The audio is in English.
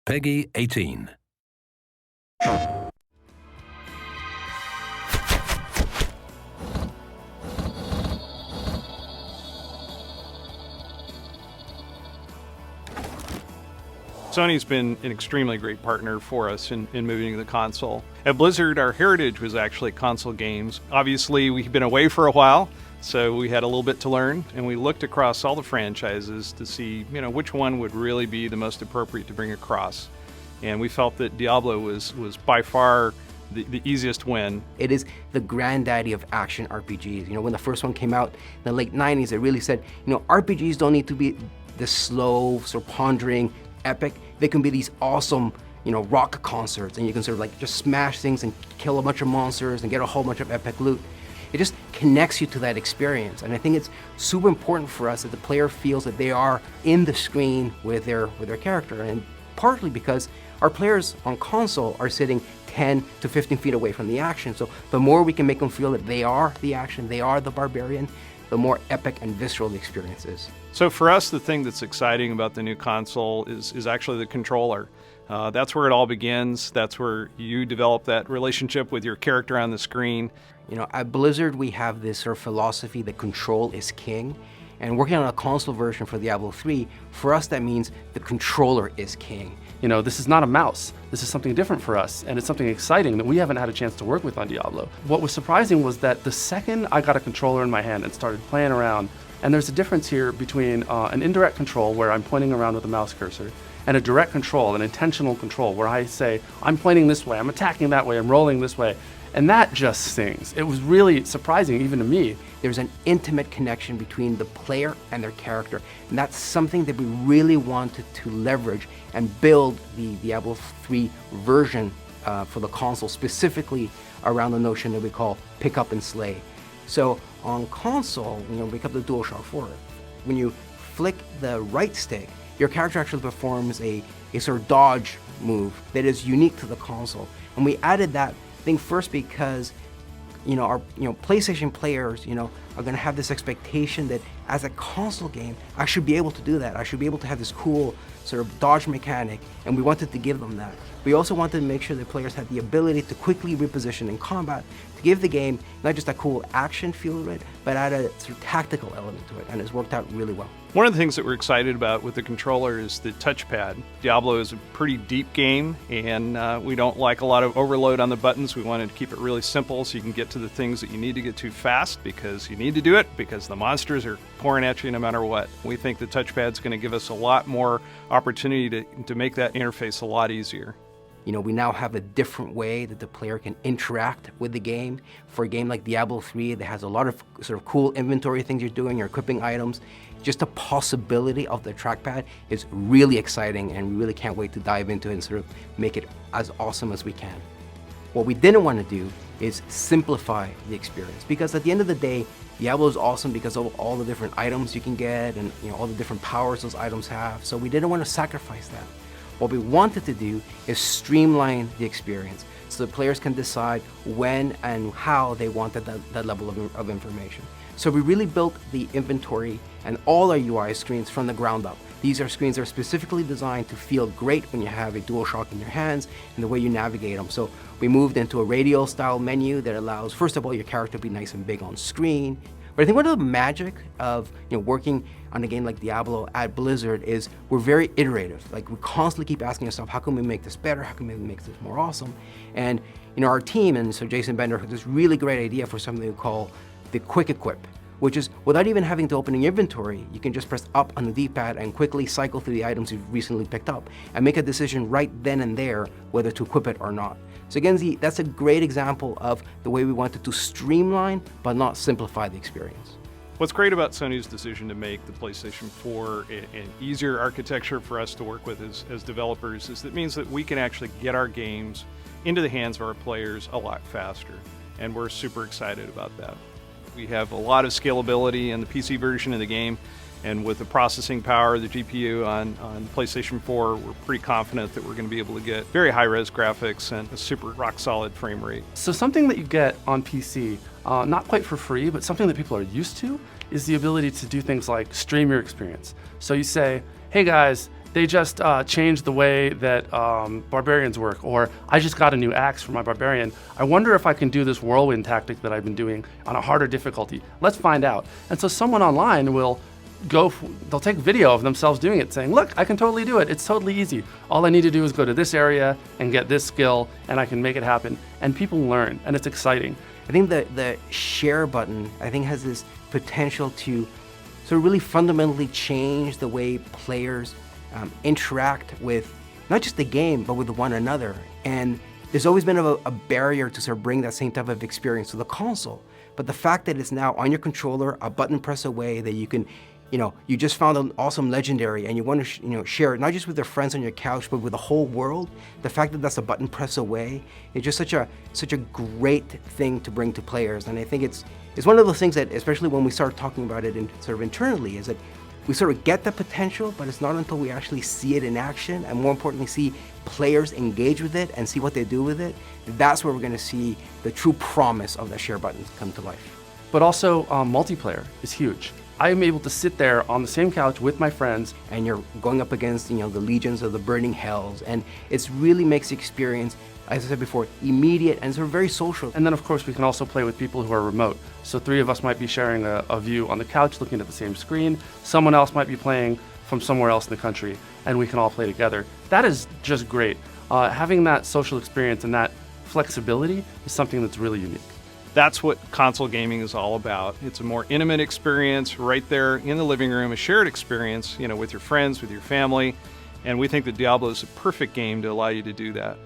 Peggy 18. Sony's been an extremely great partner for us in moving to the console. At Blizzard, our heritage was actually console games. Obviously, we've been away for a while, so we had a little bit to learn, and we looked across all the franchises to see, which one would really be the most appropriate to bring across. And we felt that Diablo was by far the easiest win. It is the granddaddy of action RPGs. When the first one came out in the late 90s, it really said, RPGs don't need to be this slow, sort of pondering, epic. They can be these awesome, rock concerts, and you can sort of just smash things and kill a bunch of monsters and get a whole bunch of epic loot. It just connects you to that experience, and I think it's super important for us that the player feels that they are in the screen with their character, and partly because our players on console are sitting 10 to 15 feet away from the action, so the more we can make them feel that they are the action, they are the barbarian, the more epic and visceral the experience is. So for us, the thing that's exciting about the new console is actually the controller. That's where it all begins. That's where you develop that relationship with your character on the screen. At Blizzard, we have this sort of philosophy that control is king. And working on a console version for Diablo III, for us that means the controller is king. This is not a mouse. This is something different for us, and it's something exciting that we haven't had a chance to work with on Diablo. What was surprising was that the second I got a controller in my hand and started playing around, and there's a difference here between an indirect control where I'm pointing around with a mouse cursor, and a direct control, an intentional control, where I say, I'm pointing this way, I'm attacking that way, I'm rolling this way. And that just stings. It was really surprising, even to me. There's an intimate connection between the player and their character, and that's something that we really wanted to leverage and build the Diablo III version for the console, specifically around the notion that we call pick up and slay. So on console, we pick up the DualShock 4. When you flick the right stick, your character actually performs a sort of dodge move that is unique to the console. And we added that thing first because our PlayStation players are going to have this expectation that as a console game I should be able to do that. I should be able to have this cool sort of dodge mechanic, and we wanted to give them that. We also wanted to make sure that players had the ability to quickly reposition in combat, to give the game not just a cool action feel to it, but add a sort of tactical element to it, and it's worked out really well. One of the things that we're excited about with the controller is the touchpad. Diablo is a pretty deep game, and we don't like a lot of overload on the buttons. We wanted to keep it really simple so you can get to the things that you need to get to fast because you need to do it, because the monsters are pouring at you no matter what. We think the touchpad's going to give us a lot more opportunity to make that interface a lot easier. We now have a different way that the player can interact with the game. For a game like Diablo III that has a lot of sort of cool inventory things you're doing, you're equipping items, just the possibility of the trackpad is really exciting, and we really can't wait to dive into it and sort of make it as awesome as we can. What we didn't want to do is simplify the experience, because at the end of the day, Diablo is awesome because of all the different items you can get and all the different powers those items have, so we didn't want to sacrifice that. What we wanted to do is streamline the experience so the players can decide when and how they wanted that level of information. So we really built the inventory and all our UI screens from the ground up. These are screens that are specifically designed to feel great when you have a DualShock in your hands and the way you navigate them. So we moved into a radial style menu that allows, first of all, your character to be nice and big on screen. But I think one of the magic of working on a game like Diablo at Blizzard is we're very iterative. Like, we constantly keep asking ourselves, how can we make this better? How can we make this more awesome? And our team, and so Jason Bender, had this really great idea for something we call the quick equip, which is without even having to open your inventory, you can just press up on the D-pad and quickly cycle through the items you've recently picked up and make a decision right then and there whether to equip it or not. So again, that's a great example of the way we wanted to streamline but not simplify the experience. What's great about Sony's decision to make the PlayStation 4 an easier architecture for us to work with as developers is that it means that we can actually get our games into the hands of our players a lot faster, and we're super excited about that. We have a lot of scalability in the PC version of the game, and with the processing power of the GPU on PlayStation 4, we're pretty confident that we're going to be able to get very high-res graphics and a super rock-solid frame rate. So something that you get on PC, not quite for free, but something that people are used to, is the ability to do things like stream your experience. So you say, hey guys, They just changed the way that barbarians work, or I just got a new axe for my barbarian. I wonder if I can do this whirlwind tactic that I've been doing on a harder difficulty. Let's find out. And so someone online will they'll take video of themselves doing it, saying, look, I can totally do it. It's totally easy. All I need to do is go to this area and get this skill, and I can make it happen. And people learn, and it's exciting. I think the share button, I think, has this potential to sort of really fundamentally change the way players interact with not just the game, but with one another. And there's always been a barrier to sort of bring that same type of experience to the console. But the fact that it's now on your controller, a button press away, that you can, you just found an awesome legendary and you want to, share it, not just with your friends on your couch, but with the whole world. The fact that that's a button press away is just such a great thing to bring to players. And I think it's one of those things that, especially when we start talking about it sort of internally, is that we sort of get the potential, but it's not until we actually see it in action, and more importantly, see players engage with it and see what they do with it. That's where we're going to see the true promise of the share button come to life. But also, multiplayer is huge. I am able to sit there on the same couch with my friends. And you're going up against, the legions of the burning hells, and it really makes the experience, as I said before, immediate and sort of very social. And then, of course, we can also play with people who are remote. So 3 of us might be sharing a view on the couch looking at the same screen. Someone else might be playing from somewhere else in the country, and we can all play together. That is just great. Having that social experience and that flexibility is something that's really unique. That's what console gaming is all about. It's a more intimate experience right there in the living room, a shared experience, with your friends, with your family. And we think that Diablo is a perfect game to allow you to do that.